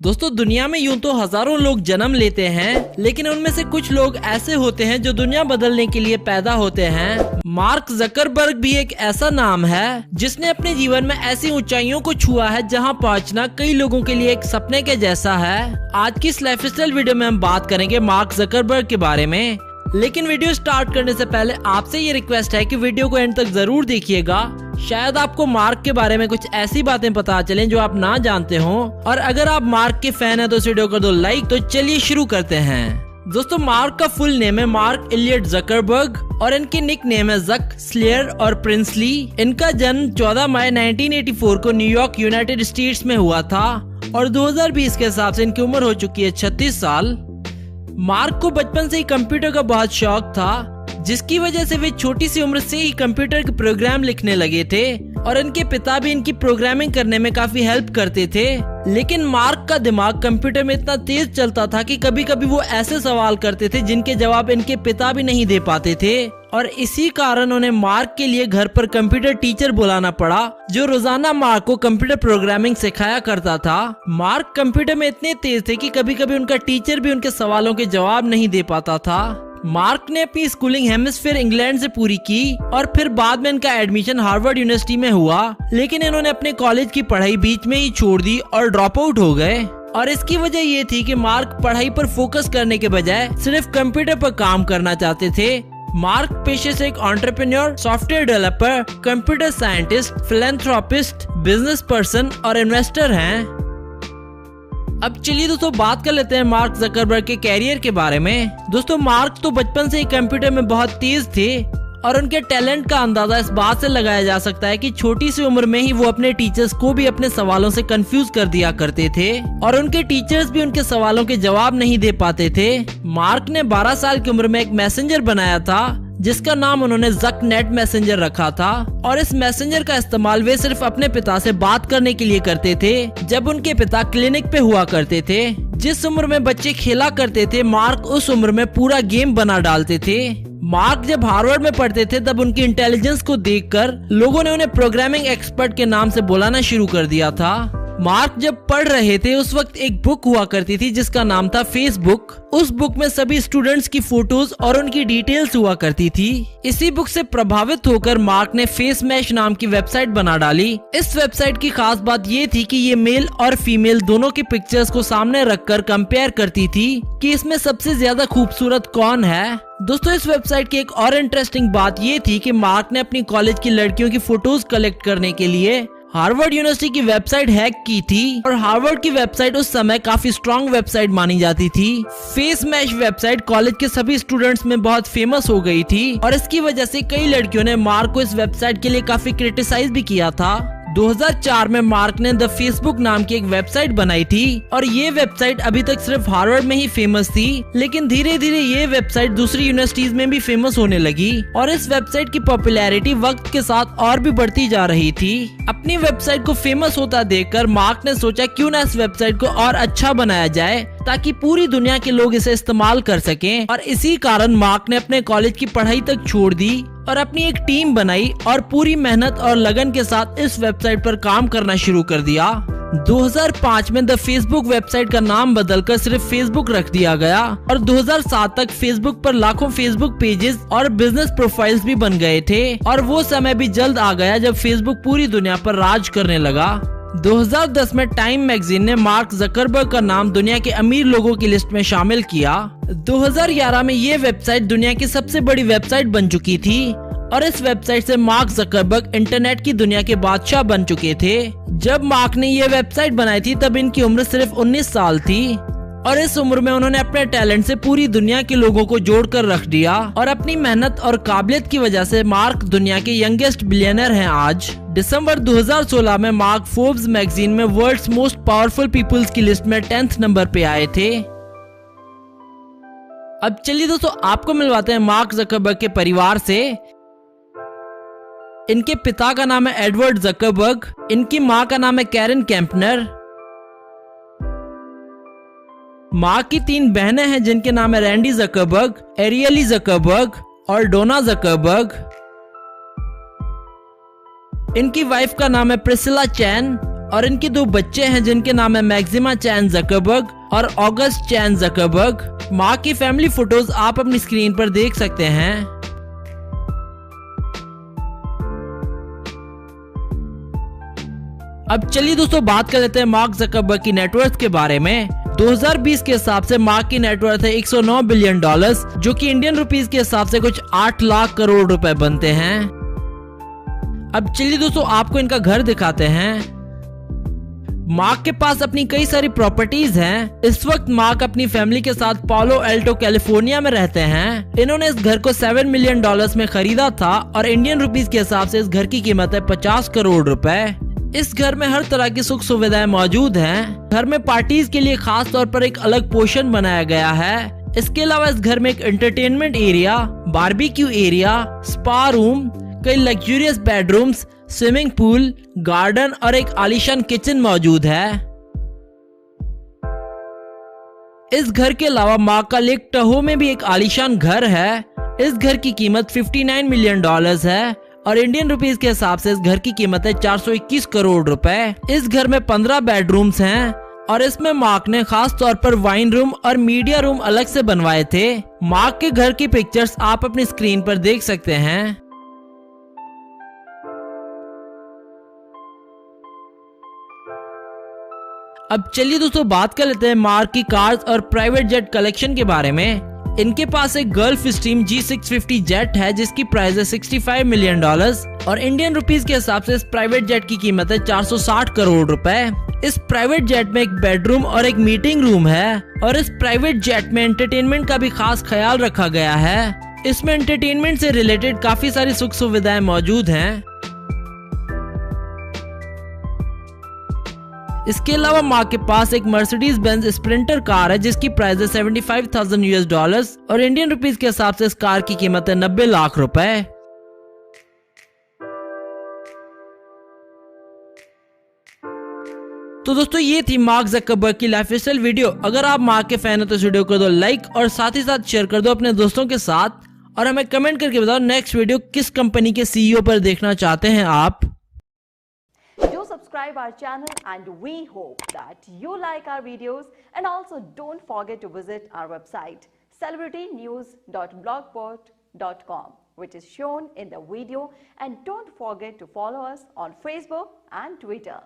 दोस्तों दुनिया में यूं तो हजारों लोग जन्म लेते हैं, लेकिन उनमें से कुछ लोग ऐसे होते हैं जो दुनिया बदलने के लिए पैदा होते हैं। मार्क जकरबर्ग भी एक ऐसा नाम है जिसने अपने जीवन में ऐसी ऊंचाइयों को छुआ है जहां पहुंचना कई लोगों के लिए एक सपने के जैसा है। आज की इस लाइफस्टाइल वीडियो में हम बात करेंगे मार्क जकरबर्ग के बारे में, लेकिन वीडियो स्टार्ट करने से पहले आपसे ये रिक्वेस्ट है कि वीडियो को एंड तक जरूर देखिएगा। शायद आपको मार्क के बारे में कुछ ऐसी बातें पता चलें जो आप ना जानते हो, और अगर आप मार्क के फैन हैं तो इस वीडियो को कर दो लाइक। तो चलिए शुरू करते हैं। दोस्तों मार्क का फुल नेम है मार्क इलियट जकरबर्ग और इनके निक नेम है जक, स्लेयर और प्रिंसली। इनका जन्म 14 मई 1984 को न्यूयॉर्क यूनाइटेड स्टेट्स में हुआ था और 2020 के हिसाब से इनकी उम्र हो चुकी है 36 साल। मार्क को बचपन से ही कंप्यूटर का बहुत शौक था, जिसकी वजह से वे छोटी सी उम्र से ही कंप्यूटर के प्रोग्राम लिखने लगे थे और इनके पिता भी इनकी प्रोग्रामिंग करने में काफी हेल्प करते थे। लेकिन मार्क का दिमाग कंप्यूटर में इतना तेज चलता था कि कभी कभी वो ऐसे सवाल करते थे जिनके जवाब इनके पिता भी नहीं दे पाते थे, और इसी कारण उन्हें मार्क के लिए घर पर कंप्यूटर टीचर बुलाना पड़ा जो रोजाना मार्क को कंप्यूटर प्रोग्रामिंग सिखाया करता था। मार्क कंप्यूटर में इतने तेज थे कि कभी कभी उनका टीचर भी उनके सवालों के जवाब नहीं दे पाता था। मार्क ने अपनी स्कूलिंग हेमिस्फीयर इंग्लैंड से पूरी की और फिर बाद में इनका एडमिशन हार्वर्ड यूनिवर्सिटी में हुआ, लेकिन इन्होंने अपने कॉलेज की पढ़ाई बीच में ही छोड़ दी और ड्रॉप आउट हो गए। और इसकी वजह ये थी कि मार्क पढ़ाई पर फोकस करने के बजाय सिर्फ कंप्यूटर पर काम करना चाहते थे। मार्क पेशे से एक entrepreneur, software developer, computer scientist, philanthropist, business person और इन्वेस्टर हैं। अब चलिए दोस्तों बात कर लेते हैं मार्क जकरबर्ग के कैरियर के बारे में। दोस्तों मार्क तो बचपन से ही कंप्यूटर में बहुत तेज थे और उनके टैलेंट का अंदाजा इस बात से लगाया जा सकता है कि छोटी सी उम्र में ही वो अपने टीचर्स को भी अपने सवालों से कंफ्यूज कर दिया करते थे और उनके टीचर्स भी उनके सवालों के जवाब नहीं दे पाते थे। मार्क ने 12 साल की उम्र में एक मैसेंजर बनाया था जिसका नाम उन्होंने जक नेट मैसेंजर रखा था, और इस मैसेंजर का इस्तेमाल वे सिर्फ अपने पिता से बात करने के लिए करते थे जब उनके पिता क्लिनिक पे हुआ करते थे। जिस उम्र में बच्चे खेला करते थे मार्क उस उम्र में पूरा गेम बना डालते थे। मार्क जब हार्वर्ड में पढ़ते थे तब उनकी इंटेलिजेंस को देखकर लोगों ने उन्हें प्रोग्रामिंग एक्सपर्ट के नाम से बुलाना शुरू कर दिया था। मार्क जब पढ़ रहे थे उस वक्त एक बुक हुआ करती थी जिसका नाम था फेसबुक। उस बुक में सभी स्टूडेंट्स की फोटोज और उनकी डिटेल्स हुआ करती थी। इसी बुक से प्रभावित होकर मार्क ने फेस मैश नाम की वेबसाइट बना डाली। इस वेबसाइट की खास बात ये थी कि ये मेल और फीमेल दोनों की पिक्चर्स को सामने रखकर कंपेयर करती थी कि इसमें सबसे ज्यादा खूबसूरत कौन है। दोस्तों इस वेबसाइट की एक और इंटरेस्टिंग बात ये थी कि मार्क ने अपनी कॉलेज की लड़कियों की फोटोज कलेक्ट करने के लिए हार्वर्ड यूनिवर्सिटी की वेबसाइट हैक की थी, और हार्वर्ड की वेबसाइट उस समय काफी स्ट्रॉन्ग वेबसाइट मानी जाती थी। फेस मैश वेबसाइट कॉलेज के सभी स्टूडेंट्स में बहुत फेमस हो गई थी और इसकी वजह से कई लड़कियों ने मार्क को इस वेबसाइट के लिए काफी क्रिटिसाइज भी किया था। 2004 में मार्क ने द फेसबुक नाम की एक वेबसाइट बनाई थी और ये वेबसाइट अभी तक सिर्फ हार्वर्ड में ही फेमस थी, लेकिन धीरे धीरे ये वेबसाइट दूसरी यूनिवर्सिटीज में भी फेमस होने लगी और इस वेबसाइट की पॉपुलैरिटी वक्त के साथ और भी बढ़ती जा रही थी। अपनी वेबसाइट को फेमस होता देखकर मार्क ने सोचा क्यों ना इस वेबसाइट को और अच्छा बनाया जाए ताकि पूरी दुनिया के लोग इसे इस्तेमाल कर सकें, और इसी कारण मार्क ने अपने कॉलेज की पढ़ाई तक छोड़ दी और अपनी एक टीम बनाई और पूरी मेहनत और लगन के साथ इस वेबसाइट पर काम करना शुरू कर दिया। 2005 में द फेसबुक वेबसाइट का नाम बदलकर सिर्फ फेसबुक रख दिया गया और 2007 तक फेसबुक पर लाखों फेसबुक पेजेस और बिजनेस प्रोफाइल्स भी बन गए थे, और वो समय भी जल्द आ गया जब फेसबुक पूरी दुनिया पर राज करने लगा। 2010 में टाइम मैगजीन ने मार्क जकरबर्ग का नाम दुनिया के अमीर लोगों की लिस्ट में शामिल किया। 2011 में ये वेबसाइट दुनिया की सबसे बड़ी वेबसाइट बन चुकी थी और इस वेबसाइट से मार्क जकरबर्ग इंटरनेट की दुनिया के बादशाह बन चुके थे। जब मार्क ने ये वेबसाइट बनाई थी तब इनकी उम्र सिर्फ 19 साल थी और इस उम्र में उन्होंने अपने टैलेंट से पूरी दुनिया के लोगों को जोड़कर रख दिया, और अपनी मेहनत और काबिलियत की वजह से मार्क दुनिया के यंगेस्ट बिलियनर हैं आज। दिसंबर 2016 में मार्क फोर्ब्स मैगजीन में वर्ल्ड्स मोस्ट पावरफुल पीपल्स की लिस्ट में 10th नंबर पे आए थे। अब चलिए दोस्तों आपको मिलवाते हैं मार्क जकरबर्ग के परिवार से। इनके पिता का नाम है एडवर्ड जकरबर्ग, इनकी माँ का नाम है कैरन कैंपनर। माँ की 3 बहनें हैं जिनके नाम है रैंडी जकरबर्ग, एरियली जकरबर्ग और डोना जकरबर्ग। इनकी वाइफ का नाम है प्रिसिला चैन और इनके 2 बच्चे हैं जिनके नाम है मैक्सिमा चैन जकरबर्ग और ऑगस्ट चैन जकरबर्ग। माँ की फैमिली फोटोज आप अपनी स्क्रीन पर देख सकते हैं। अब चलिए दोस्तों बात कर लेते हैं मार्क जकरबर्ग की नेटवर्थ के बारे में। 2020 के हिसाब से मार्क की नेटवर्थ है $109 बिलियन, जो कि इंडियन रुपीस के हिसाब से कुछ 8 लाख करोड़ रुपए बनते हैं। अब चलिए दोस्तों आपको इनका घर दिखाते हैं। मार्क के पास अपनी कई सारी प्रॉपर्टीज हैं। इस वक्त मार्क अपनी फैमिली के साथ पालो एल्टो कैलिफोर्निया में रहते हैं। इन्होंने इस घर को $7 मिलियन में खरीदा था और इंडियन रुपीस के हिसाब से इस घर की कीमत है 50 करोड़ रुपए। इस घर में हर तरह की सुख सुविधाएं मौजूद हैं। घर में पार्टीज के लिए खास तौर पर एक अलग पोर्शन बनाया गया है। इसके अलावा इस घर में एक entertainment area, barbecue area, spa room, कई luxurious bedrooms, swimming pool, garden और एक आलीशान किचन मौजूद है। इस घर के अलावा मार्क का लेक टहो में भी एक आलीशान घर है। इस घर की कीमत $59 मिलियन है और इंडियन रुपीस के हिसाब से इस घर की कीमत है 421 करोड़ रुपए। इस घर में 15 बेडरूम्स हैं और इसमें मार्क ने खास तौर पर वाइन रूम और मीडिया रूम अलग से बनवाए थे। मार्क के घर की पिक्चर्स आप अपनी स्क्रीन पर देख सकते हैं। अब चलिए दोस्तों बात कर लेते हैं मार्क की कार्स और प्राइवेट जेट कलेक्शन के बारे में। इनके पास एक गल्फ स्ट्रीम G650 जेट है जिसकी प्राइस है $65 मिलियन और इंडियन रुपीस के हिसाब से इस प्राइवेट जेट की कीमत है 460 करोड़ रुपए। इस प्राइवेट जेट में एक बेडरूम और एक मीटिंग रूम है और इस प्राइवेट जेट में एंटरटेनमेंट का भी खास ख्याल रखा गया है। इसमें एंटरटेनमेंट से रिलेटेड काफी सारी सुख सुविधाएं मौजूद हैं। इसके अलावा मार्क के पास एक मर्सिडीज बेंज स्प्रिंटर कार है जिसकी प्राइस है $75,000 और इंडियन रुपीस के हिसाब से इस कार की कीमत है 90 लाख रुपए। तो दोस्तों ये थी मार्क जकरबर्ग की लाइफस्टाइल वीडियो। अगर आप मार्क के फैन हो तो इस वीडियो को दो लाइक और साथ ही साथ शेयर कर दो अपने दोस्तों के साथ और हमें कमेंट करके बताओ नेक्स्ट वीडियो किस कंपनी के सीईओ पर देखना चाहते हैं आप। Do subscribe our channel and we hope that you like our videos, and also don't forget to visit our website celebritynews.blogspot.com, which is shown in the video, and don't forget to follow us on Facebook and Twitter.